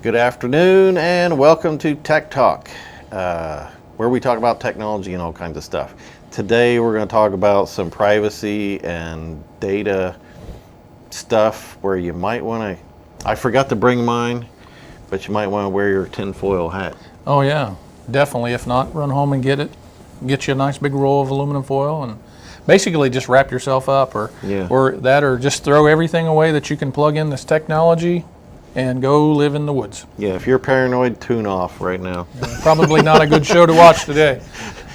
Good afternoon and welcome to Tech Talk, where we talk about technology and all kinds of stuff. Today we're going to talk about some privacy and data stuff where you might want to, I forgot to bring mine, but you might want to wear your tinfoil hat. Oh yeah, definitely. If not, run home and get it. Get you a nice big roll of aluminum foil and basically just wrap yourself up or just throw everything away that you can plug in this technology and go live in the woods. Yeah, if you're paranoid, tune off right now. Yeah, probably not a good show to watch today.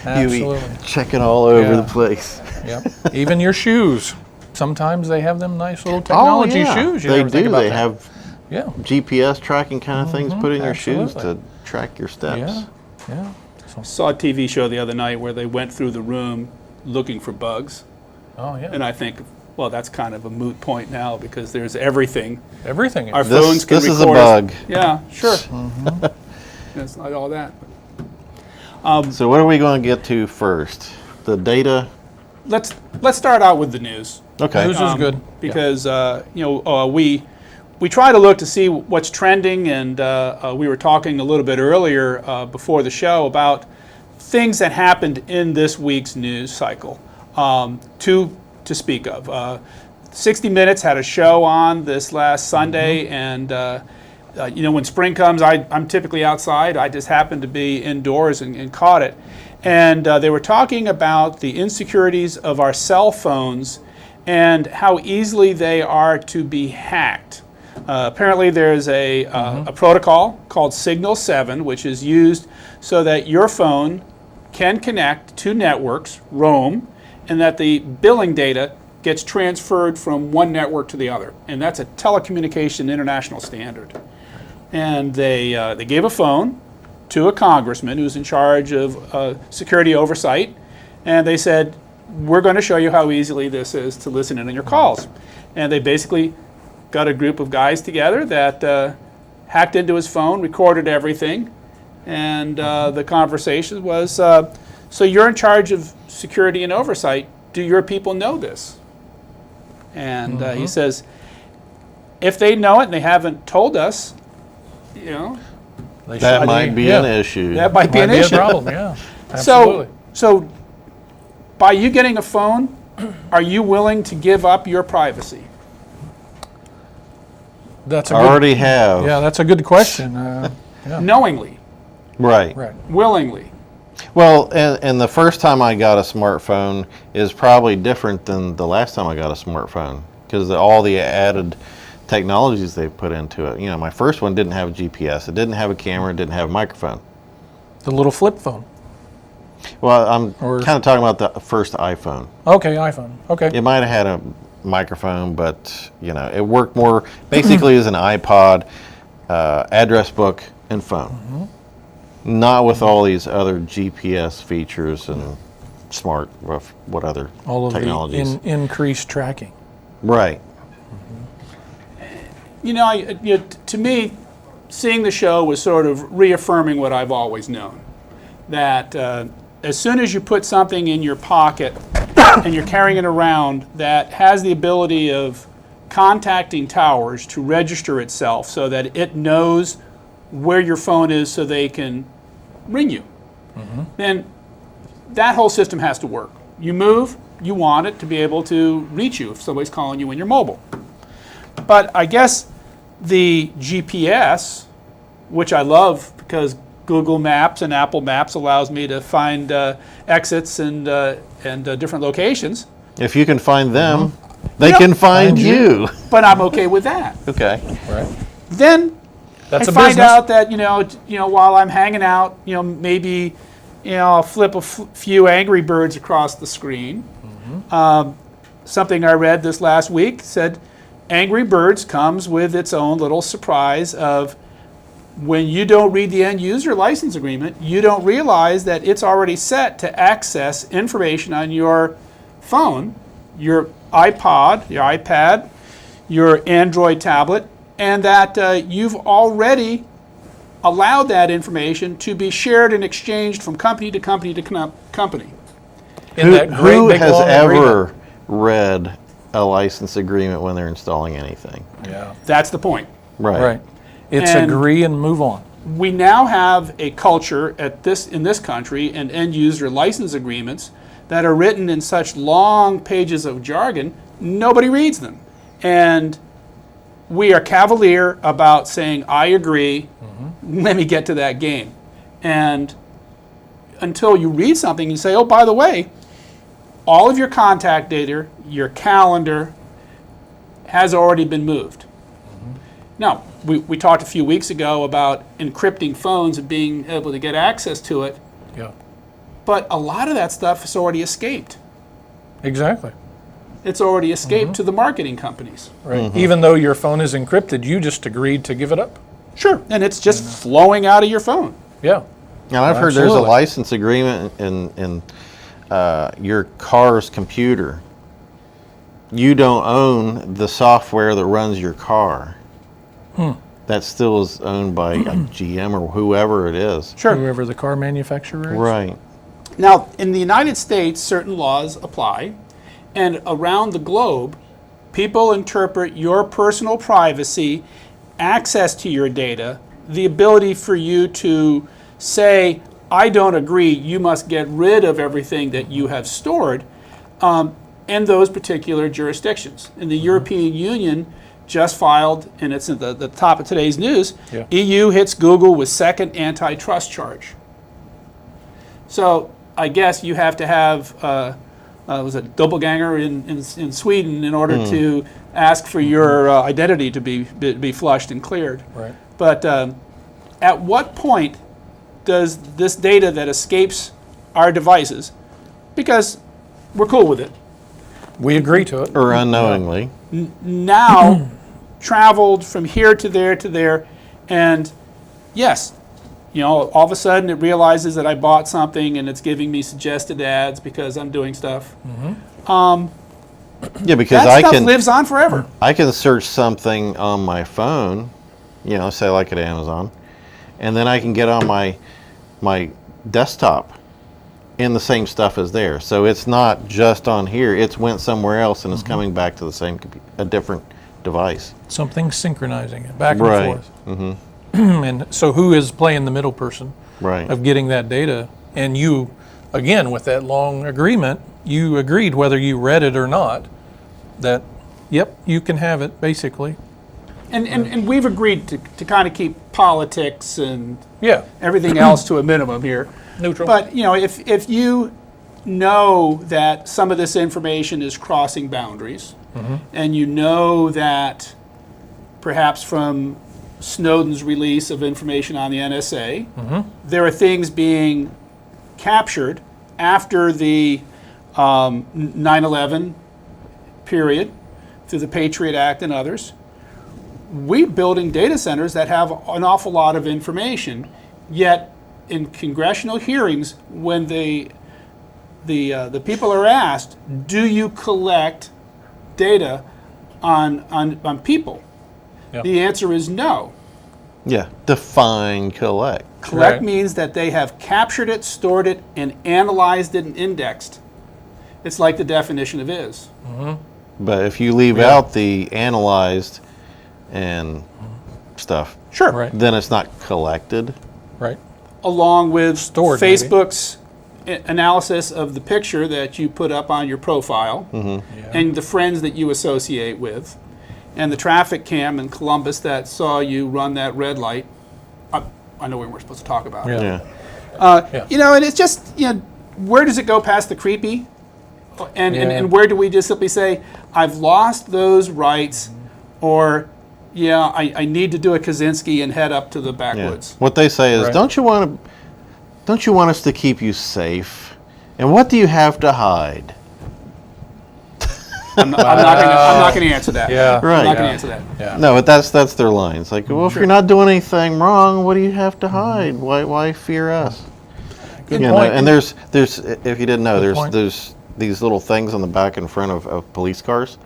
Absolutely. You be checking all over the place. Yep. Even your shoes. Sometimes they have them nice little technology shoes. They do. They have yeah. GPS tracking kind of things put in your shoes to track your steps. Yeah, yeah. I saw a TV show the other night where they went through the room looking for bugs. Oh, yeah. And I think, well, that's kind of a moot point now because there's everything. Everything. Our phones can record. This is a bug. Yeah, sure. It's not all that. So what are we going to get to first? The data? Let's start out with the news. Okay. News is good. Because, we try to look to see what's trending, and we were talking a little bit earlier before the show about things that happened in this week's news cycle. To speak of. 60 Minutes had a show on this last Sunday, and when spring comes, I'm typically outside. I just happened to be indoors and caught it. And they were talking about the insecurities of our cell phones and how easily they are to be hacked. Apparently there's a protocol called Signal 7, which is used so that your phone can connect to networks, roam, and that the billing data gets transferred from one network to the other. And that's a telecommunication international standard. And they gave a phone to a congressman who's in charge of security oversight, and they said, we're going to show you how easily this is to listen in on your calls. And they basically got a group of guys together that hacked into his phone, recorded everything, and the conversation was, so you're in charge of security and oversight. Do your people know this? And he says, if they know it and they haven't told us, that might be an issue. That might be an issue. A problem, yeah. Absolutely. So by you getting a phone, are you willing to give up your privacy? That's already have. Yeah, that's a good question. Knowingly. Right. Willingly. Well, and the first time I got a smartphone is probably different than the last time I got a smartphone because all the added technologies they've put into it. My first one didn't have a GPS. It didn't have a camera. It didn't have a microphone. The little flip phone. Well, I'm kind of talking about the first iPhone. Okay, iPhone. Okay. It might have had a microphone, but it worked more basically as an iPod, address book, and phone. Not with all these other GPS features and smart, what other all of technologies. The increased tracking. Right. To me, seeing the show was sort of reaffirming what I've always known. That as soon as you put something in your pocket and you're carrying it around that has the ability of contacting towers to register itself so that it knows where your phone is so they can ring you, then that whole system has to work. You move, you want it to be able to reach you if somebody's calling you when you're mobile. But I guess the GPS, which I love because Google Maps and Apple Maps allows me to find exits and different locations. If you can find them, they can find you. But I'm okay with that. Okay. Right. Then that's I find out that while I'm hanging out, maybe I'll flip a few Angry Birds across the screen. Something I read this last week said Angry Birds comes with its own little surprise of when you don't read the end user license agreement, you don't realize that it's already set to access information on your phone, your iPod, your iPad, your Android tablet, and that you've already allowed that information to be shared and exchanged from company to company to company. Who has ever read a license agreement when they're installing anything? Yeah. That's the point. Right. It's And agree and move on. we now have a culture in this country and end user license agreements that are written in such long pages of jargon, nobody reads them. And we are cavalier about saying, I agree, let me get to that game. And until you read something, you say, oh, by the way, all of your contact data, your calendar, has already been moved. Now, we talked a few weeks ago about encrypting phones and being able to get access to it, Yeah, but a lot of that stuff has already escaped. exactly. It's already escaped to the marketing companies. Right. Even though your phone is encrypted, you just agreed to give it up. Sure, and it's just flowing out of your phone. Yeah. Now, I've heard there's a Absolutely. license agreement in your car's computer. You don't own the software that runs your car. That still is owned by a GM or whoever it is. Sure. Whoever the car manufacturer is. Right. Now, in the United States, certain laws apply, and around the globe, people interpret your personal privacy, access to your data, the ability for you to say, I don't agree, you must get rid of everything that you have stored, in those particular jurisdictions. In the European Union, just filed, and it's at the top of today's news, Yeah. EU hits Google with second antitrust charge. So I guess you have to have was it doppelganger in Sweden in order to ask for your identity to be flushed and cleared. Right. But at what point does this data that escapes our devices, because we're cool with it, We agree to it. Or unknowingly. now traveled from here to there, and yes, you know, all of a sudden it realizes that I bought something and it's giving me suggested ads because I'm doing stuff. Yeah, because That I stuff can lives on forever. I can search something on my phone, you know, say like at Amazon, and then I can get on my desktop and the same stuff is there. So it's not just on here. It's went somewhere else and it's coming back to the same a different device. Something synchronizing it back and Right. forth. And so who is playing the middle person Right. of getting that data? And you, again, with that long agreement, you agreed whether you read it or not, that, yep, you can have it, basically. And we've agreed to kind of keep politics and Yeah, everything else to a minimum here. neutral. But you know, if you know that some of this information is crossing boundaries, and you know that perhaps from Snowden's release of information on the NSA, there are things being captured after the 9/11 period through the Patriot Act and others. We're building data centers that have an awful lot of information, yet in congressional hearings, when the people are asked, do you collect data on people? Yep. The answer is no. Yeah. Define collect. Collect Right. means that they have captured it, stored it, and analyzed it and indexed. It's like the definition of is. But if you leave Yeah. out the analyzed and stuff, Sure. Right. then it's not collected. Right. Along with Stored, maybe. Facebook's analysis of the picture that you put up on your profile Yeah. and the friends that you associate with, and the traffic cam in Columbus that saw you run that red light. I know we weren't supposed to talk about it. Yeah. Yeah. Yeah. You know, and it's just, you know, where does it go past the creepy? And, Yeah. and where do we just simply say, I've lost those rights, or, yeah, I need to do a Kaczynski and head up to the Yeah. backwoods. What they say is, Right. don't you want us to keep you safe? And what do you have to hide? I'm not going to answer that. Yeah. Right. I'm not going to Yeah. answer that. Yeah. No, but that's their line. It's like, well, if you're not doing anything wrong, what do you have to hide? Why fear us? Good You know, point. and there's if you didn't know, Good point. there's these little things on the back and front of police cars.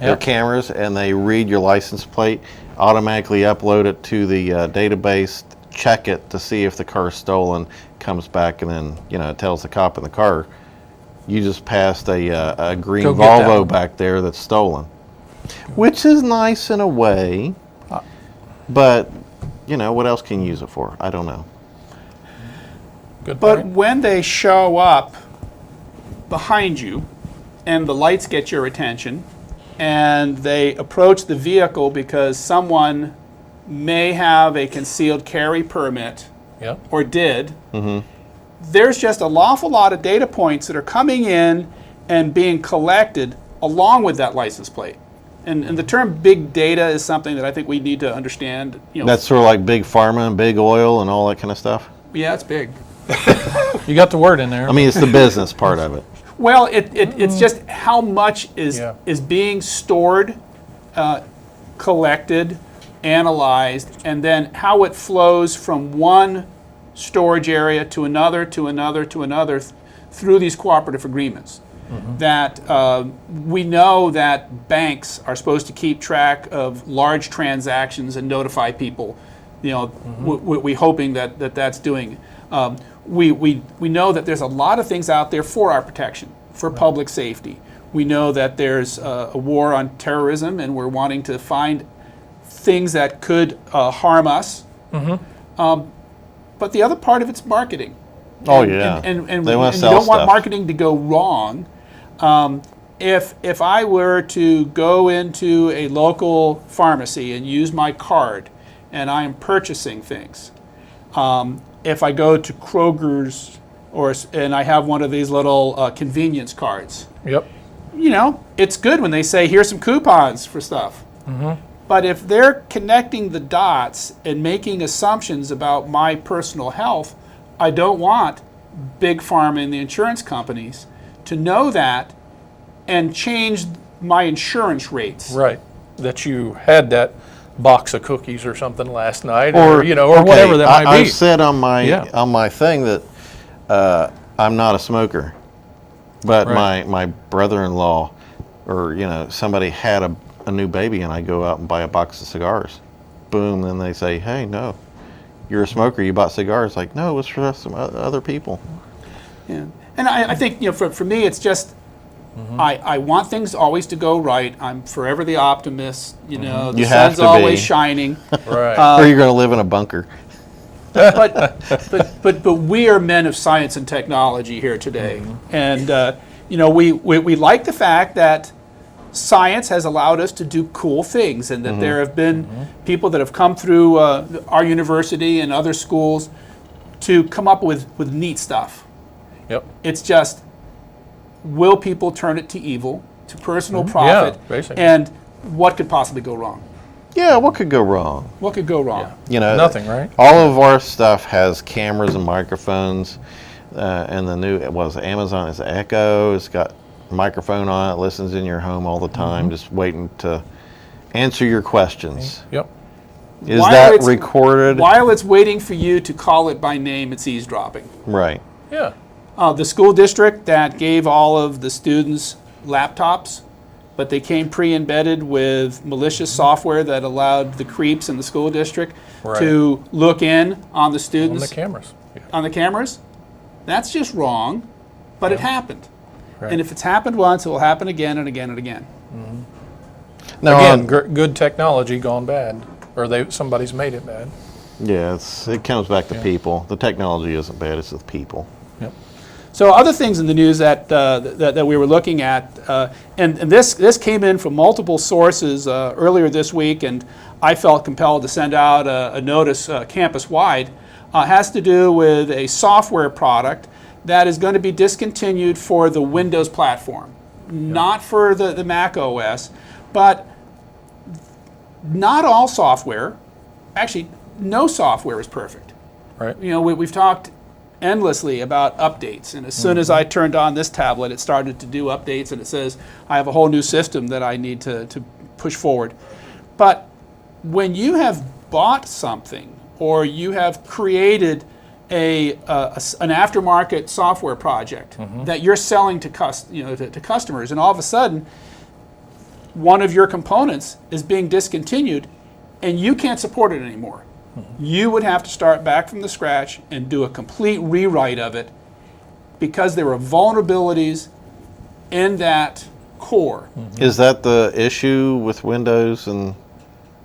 They're Yep. cameras, and they read your license plate, automatically upload it to the database, check it to see if the car is stolen, comes back, and then it tells the cop in the car, you just passed a green Go get that Volvo one. back there that's stolen, which is nice in a way, but what else can you use it for? I don't know. Good But point. when they show up behind you and the lights get your attention and they approach the vehicle because someone may have a concealed carry permit Yeah. or did, there's just an awful lot of data points that are coming in and being collected along with that license plate. And the term big data is something that I think we need to understand. That's sort of like big pharma and big oil and all that kind of stuff. Yeah, it's big. You got the word in there. I mean, it's the business part of it. Well, it's just how much is Yeah. is being stored, collected, analyzed, and then how it flows from one storage area to another, to another, to another through these cooperative agreements. That we know that banks are supposed to keep track of large transactions and notify people. We hoping that that's doing. We know that there's a lot of things out there for our protection, for public safety. We know that there's a war on terrorism, and we're wanting to find things that could harm us. But the other part of it's marketing. Oh, yeah. And They wanna you sell don't want stuff. marketing to go wrong. If I were to go into a local pharmacy and use my card and I am purchasing things, if I go to Kroger's and I have one of these little convenience cards, Yep. it's good when they say, here's some coupons for stuff. But if they're connecting the dots and making assumptions about my personal health, I don't want big pharma and the insurance companies to know that and change my insurance rates. Right. That you had that box of cookies or something last night, Or or okay, whatever that might I be. said on my Yeah. on my thing that I'm not a smoker, but Right. my brother-in-law or somebody had a new baby and I go out and buy a box of cigars. Boom, then they say, hey, no, you're a smoker, you bought cigars. Like, no, it's for some other people. Yeah. And I think, for me, it's just, I want things always to go right. I'm forever the optimist. The You have sun's to always be. shining. Right. Or you're going to live in a bunker. But we are men of science and technology here today. And, we like the fact that science has allowed us to do cool things, and that there have been people that have come through our university and other schools to come up with neat stuff. Yep. It's just, will people turn it to evil, to personal profit? Yeah, basically. And what could possibly go wrong? Yeah, what could go wrong? What could go wrong? Nothing, right? All of our stuff has cameras and microphones, and the new Amazon is Echo. It's got a microphone on it, listens in your home all the time, just waiting to answer your questions. Yep. Is While that it's- recorded? While it's waiting for you to call it by name, it's eavesdropping. Right. Yeah. The school district that gave all of the students laptops, but they came pre-embedded with malicious software that allowed the creeps in the school district Right. to look in on the On the students cameras. Yeah. on the cameras. That's just wrong, but it happened. Right. And if it's happened once, it will happen again and again and again. Now, Again, good technology gone bad, or somebody's made it bad. yeah, it comes back to people. The technology isn't bad; it's the people. Yep. So other things in the news that we were looking at, and this came in from multiple sources earlier this week, and I felt compelled to send out a notice campus-wide, has to do with a software product that is going to be discontinued for the Windows platform, not for the Mac OS, but not all software, actually no software is perfect. Right. We've talked endlessly about updates, and as soon as I turned on this tablet, it started to do updates, and it says I have a whole new system that I need to push forward. But when you have bought something, or you have created an aftermarket software project that you're selling to customers, and all of a sudden one of your components is being discontinued, and you can't support it anymore. You would have to start back from the scratch and do a complete rewrite of it, because there are vulnerabilities in that core. Is that the issue with Windows and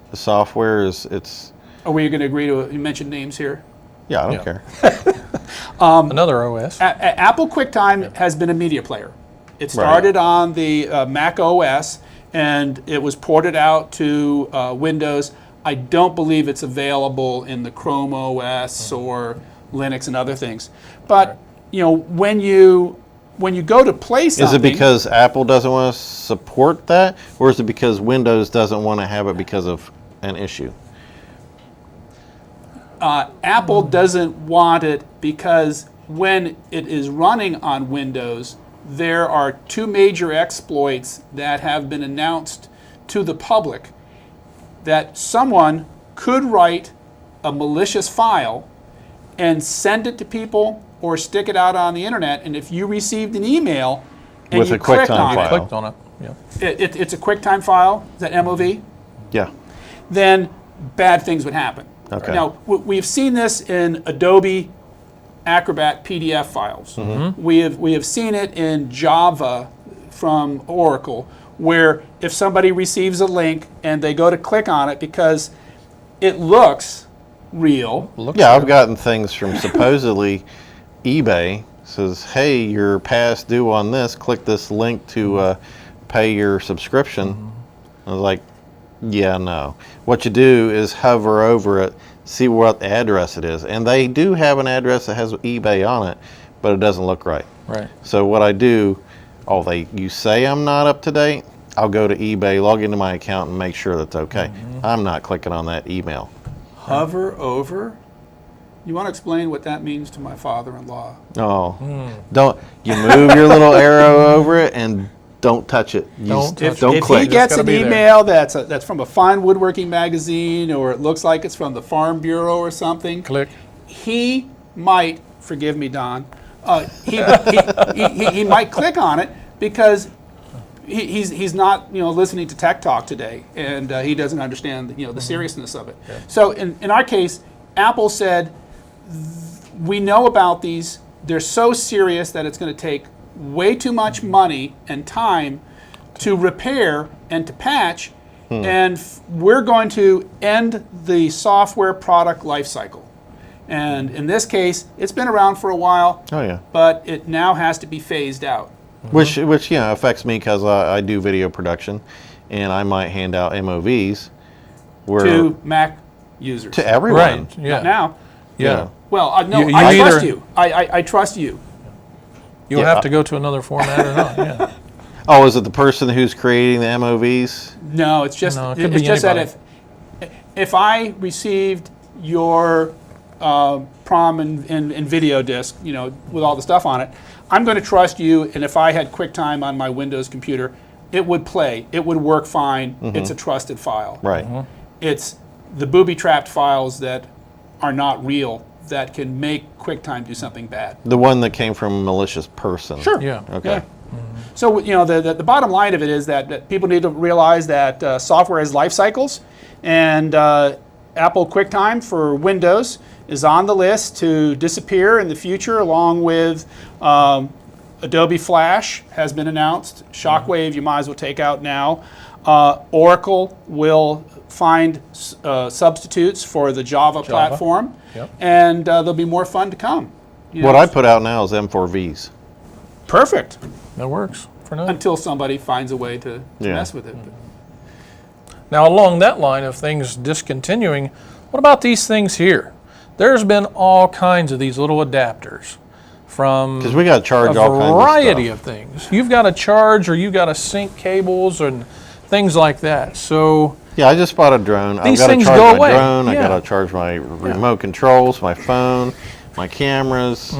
the software? Is it's Are we going to agree to you mention names here? Yeah, I don't Yeah. care. Another OS. Apple QuickTime has been a media player. It started on the Mac OS, and it was ported out to Windows. I don't believe it's available in the Chrome OS or Linux and other things. But when you go to play something, Is it because Apple doesn't want to support that, or is it because Windows doesn't want to have it because of an issue? Apple doesn't want it because when it is running on Windows, there are two major exploits that have been announced to the public that someone could write a malicious file and send it to people or stick it out on the internet. And if you received an email and With you a clicked QuickTime on file. it, Clicked on it. Yeah. it's a QuickTime file, is that MOV? Yeah. Then bad things would happen. Okay. Now, we've seen this in Adobe Acrobat PDF files. We have seen it in Java from Oracle, where if somebody receives a link and they go to click on it because it looks real. Yeah, I've gotten things from supposedly eBay. Says, hey, you're past due on this. Click this link to pay your subscription. I was like, yeah, no. What you do is hover over it, see what address it is. And they do have an address that has eBay on it, but it doesn't look right. Right. So what I do, you say I'm not up to date, I'll go to eBay, log into my account, and make sure that's okay. I'm not clicking on that email. Hover over. You want to explain what that means to my father-in-law? Oh, don't you move your little arrow over it and don't touch it. Don't touch it. Don't If click. he gets gotta an be there. email that's from a fine woodworking magazine, or it looks like it's from the Farm Bureau or something, Click. he might, forgive me, Don, he might click on it because he's not listening to Tech Talk today, and he doesn't understand the seriousness of it. Yeah. So in our case, Apple said, we know about these. They're so serious that it's going to take way too much money and time to repair and to patch, and we're going to end the software product life cycle. And in this case, it's been around for a while, Oh yeah. but it now has to be phased out. Which affects me because I do video production, and I might hand out MOVs where To Mac users. to everyone. Right. Yeah. Not now. Yeah. Well, no, You I trust either- you. I trust you. You'll Yeah. have to go to another format or not. Yeah. Oh, is it the person who's creating the MOVs? No, it's just No, it could it's be just that anybody. if I received your prom and video disc, with all the stuff on it, I'm going to trust you. And if I had QuickTime on my Windows computer, it would play. It would work fine. It's a trusted file. Right. It's the booby-trapped files that are not real that can make QuickTime do something bad. The one that came from a malicious person. Sure. Yeah. Okay. Yeah. So the bottom line of it is that people need to realize that software has life cycles, and Apple QuickTime for Windows is on the list to disappear in the future, along with Adobe Flash has been announced. Shockwave you might as well take out now. Oracle will find substitutes for the Java platform, Yep. and there'll be more fun to come. What I put out now is M4Vs. Perfect. That works for now. Until somebody finds a way to Yeah. mess with it. Now, along that line of things discontinuing, what about these things here? There's been all kinds of these little adapters from Because we got to charge a all kinds variety of of things. You've got to charge, or you've got to sync cables and things like that. So Yeah, I just bought a drone. I've These got to things charge go my away. drone. I Yeah. got to charge my remote controls, my phone, my cameras.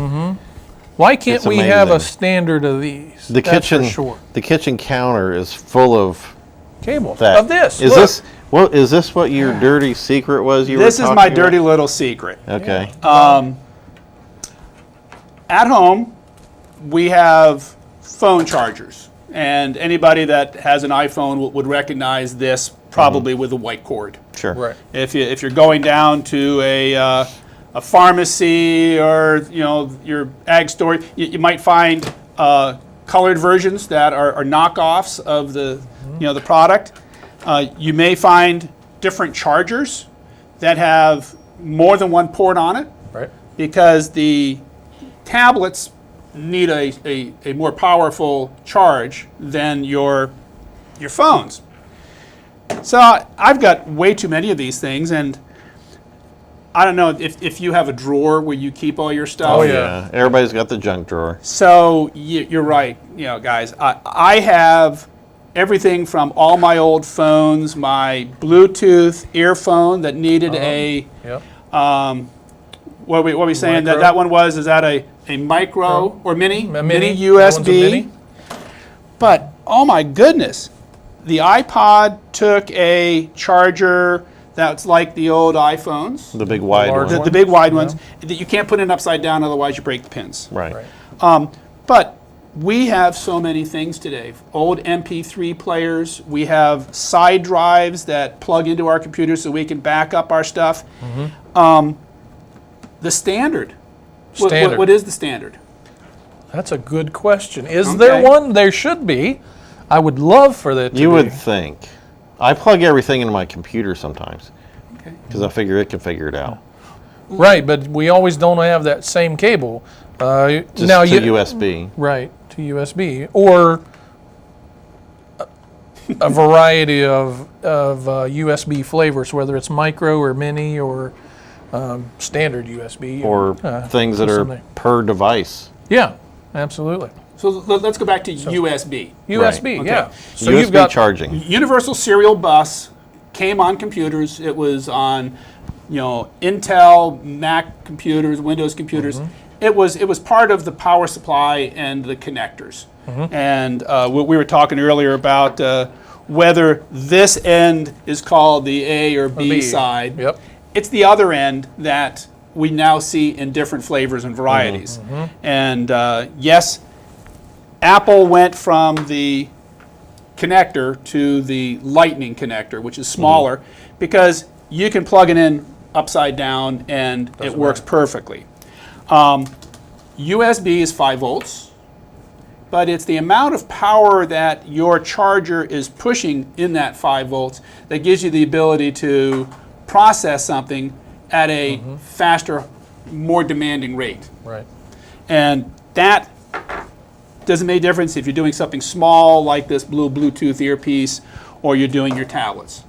why can't It's we have a amazing. standard of these? The That's for kitchen, sure. the kitchen counter is full of Cables that. of this. Is Look. this what is this what your dirty secret was? You This were is talking my about? dirty little secret. Okay. At home, we have phone chargers, and anybody that has an iPhone would recognize this probably with a white cord. Sure. Right. If you're going down to a pharmacy or your ag store, you might find colored versions that are knockoffs of the the product. You may find different chargers that have more than one port on it, Right. because the tablets need a more powerful charge than your phones. So I've got way too many of these things, and I don't know if you have a drawer where you keep all your stuff. Oh, yeah. Everybody's got the junk drawer. So you're right, guys. I have everything from all my old phones, my Bluetooth earphone that needed a Yep. what are we saying Micro. that one was? Is that a micro or mini? A mini. That one's a USB. mini. But oh my goodness, the iPod took a charger that's like the old iPhones, The big wide large one. the big wide ones that you can't put in upside down, otherwise you break the pins. Right. But we have so many things today. Old MP3 players. We have side drives that plug into our computers so we can back up our stuff. The standard. What is the standard? That's a good question. Is Okay. there one? There should be. I would love for that to You be. would think. I plug everything into my computer sometimes Okay. because I figure it can figure it out. Right, but we always don't have that same cable. Just now to USB. Right, to USB. Or a variety of USB flavors, whether it's micro or mini or standard USB. Or things that are something. per device. Yeah, absolutely. So let's go back to USB. USB, Okay. yeah. So USB you've got charging. Universal Serial Bus came on computers. It was on, Intel, Mac computers, Windows computers. It was part of the power supply and the connectors. And we were talking earlier about whether this end is called the A or B side. Yep. It's the other end that we now see in different flavors and varieties. And yes, Apple went from the connector to the Lightning connector, which is smaller, because you can plug it in upside down and it works perfectly. USB is 5 volts, but it's the amount of power that your charger is pushing in that 5 volts that gives you the ability to process something at a faster, more demanding rate. Right. And that doesn't make a difference if you're doing something small like this blue Bluetooth earpiece or you're doing your tablets.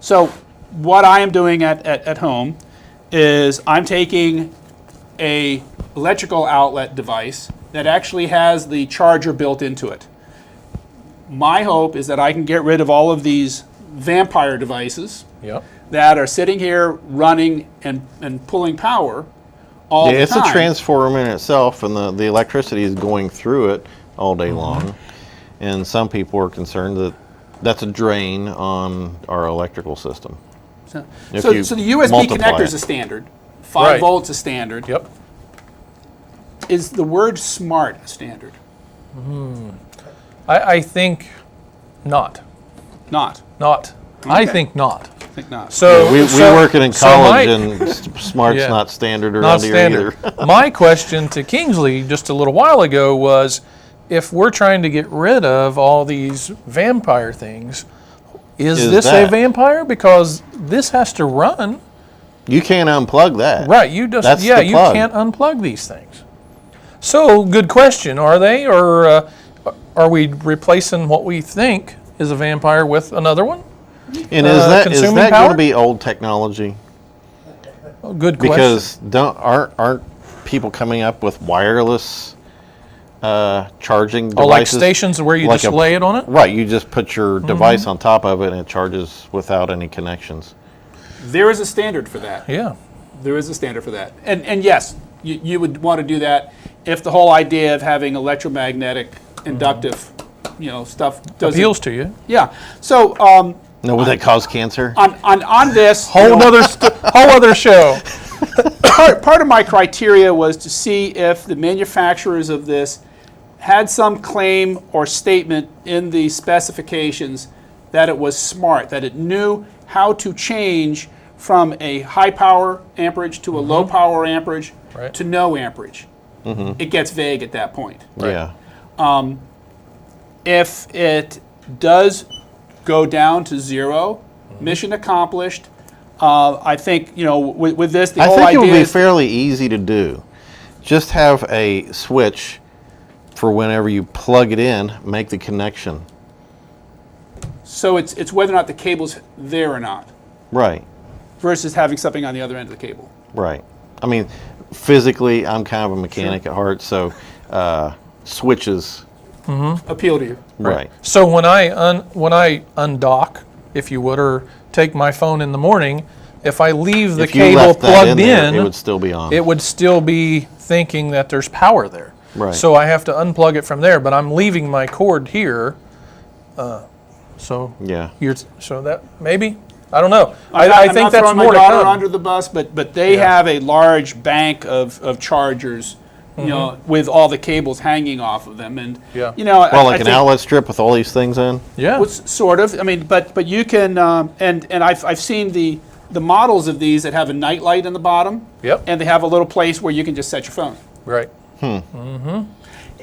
So what I am doing at home is I'm taking a electrical outlet device that actually has the charger built into it. My hope is that I can get rid of all of these vampire devices Yep. that are sitting here running and pulling power all the It's time. a transformer in itself, and the electricity is going through it all day long. And some people are concerned that that's a drain on our electrical system. So If so you the USB multiply connector is it. a standard. 5 Right. volts is standard. Yep. Is the word smart a standard? I think not. Not. Not. I Okay. think not. I think not. So We so- work it in so college, my- and smart's Yeah. not standard around not here standard. either. My question to Kingsley just a little while ago was, if we're trying to get rid of all these vampire things, is Is this a that- vampire? Because this has to run. You can't unplug that. Right, you just That's the you plug. can't unplug these things. So, good question. Are they, or are we replacing what we think is a vampire with another one? And is that consuming going power? to be old technology? Oh, good question. Because aren't people coming up with wireless charging devices? Oh, like stations where you Like just lay it on it? Right, you just put your Mm-hmm. device on top of it and it charges without any connections. There is a standard for that. Yeah. There is a standard for that. And yes, you would want to do that if the whole idea of having electromagnetic inductive stuff doesn't. Appeals to you. Yeah. So No, would that cause cancer? on this Whole other show. part of my criteria was to see if the manufacturers of this had some claim or statement in the specifications that it was smart, that it knew how to change from a high power amperage to a low power amperage Right. to no amperage. It gets vague at that point. Yeah. If it does go down to zero, mission accomplished. I think, with this, the I whole think it idea would be is fairly easy to do. Just have a switch for whenever you plug it in, make the connection. so it's whether or not the cable's there or not, Right, versus having something on the other end of the cable. right. I mean, physically, I'm kind of a mechanic at heart, so switches, Appeal to you. right. So when I undock, if you would, or take my phone in the morning, if I leave the If you cable left that plugged there, in, it would still be on. it would still be thinking that there's power there. Right. So I have to unplug it from there, but I'm leaving my cord here. So Yeah. so that maybe, I don't know. I'm I not think that's throwing more my to daughter come. under the bus, but they Yeah. have a large bank of chargers, with all the cables hanging off of them, and Yeah. Well, I like an think, outlet strip with all these things in? Yeah. well, sort of. I mean, but you can, and I've seen the models of these that have a night light in the bottom, Yep. and they have a little place where you can just set your phone. Right.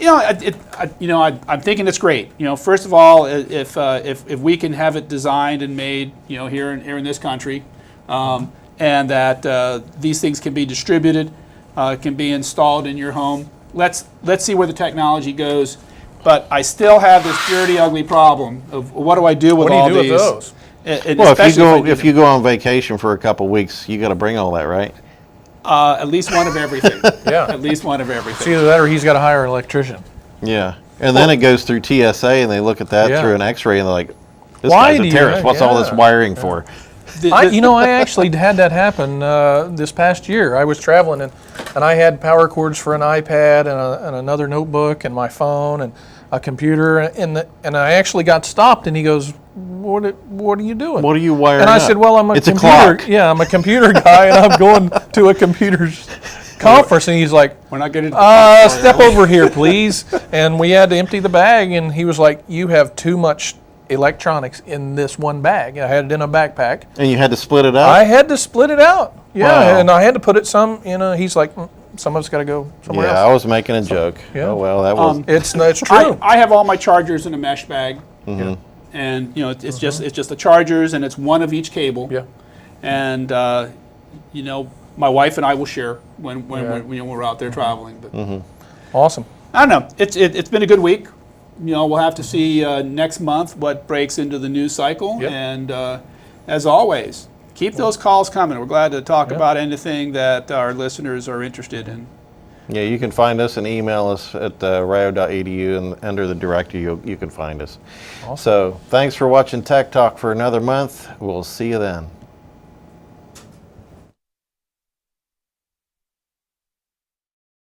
I'm thinking it's great. First of all, if we can have it designed and made, here in this country, and that these things can be distributed, can be installed in your home. Let's see where the technology goes. But I still have this dirty, ugly problem of what do I do with What do you all do with these? those? And Well, especially if you go on vacation for a couple weeks, you got to bring all that, right? at least one of everything. Yeah. At least one of It's everything. either that or he's got to hire an electrician. Yeah. And then it goes through TSA, and they look at that Yeah. through an X-ray, and they're like, "This Why guy's do a you- terrorist. What's all this yeah. wiring for?" I actually had that happen this past year. I was traveling and I had power cords for an iPad and another notebook and my phone and a computer and I actually got stopped and he goes, "What are you doing?" What are you wiring And I up? said, "Well, I'm a It's a computer. clock. Yeah, I'm a computer guy and I'm going to a computer's conference." And he's like, We're not getting. "Step over here, please." And we had to empty the bag and he was like, "You have too much electronics in this one bag." I had it in a backpack. And you had to split it up? I had to split it out. Yeah, Wow. and I had to put it some in a. He's like, some of it's got to go somewhere Yeah, I else. was making a joke. Yeah. Oh, well, that was... It's true. I have all my chargers in a mesh bag, Mm-hmm. and it's just the chargers, and it's one of each cable. Yeah. And my wife and I will share when Yeah. we're out there traveling. But Awesome. I don't know. It's been a good week. We'll have to see next month what breaks into the news cycle. Yep. And as always, keep those calls coming. We're glad to talk Yeah. about anything that our listeners are interested in. Yeah, you can find us and email us at rio.edu, and under the directory you can find us. Awesome. So thanks for watching Tech Talk for another month. We'll see you then.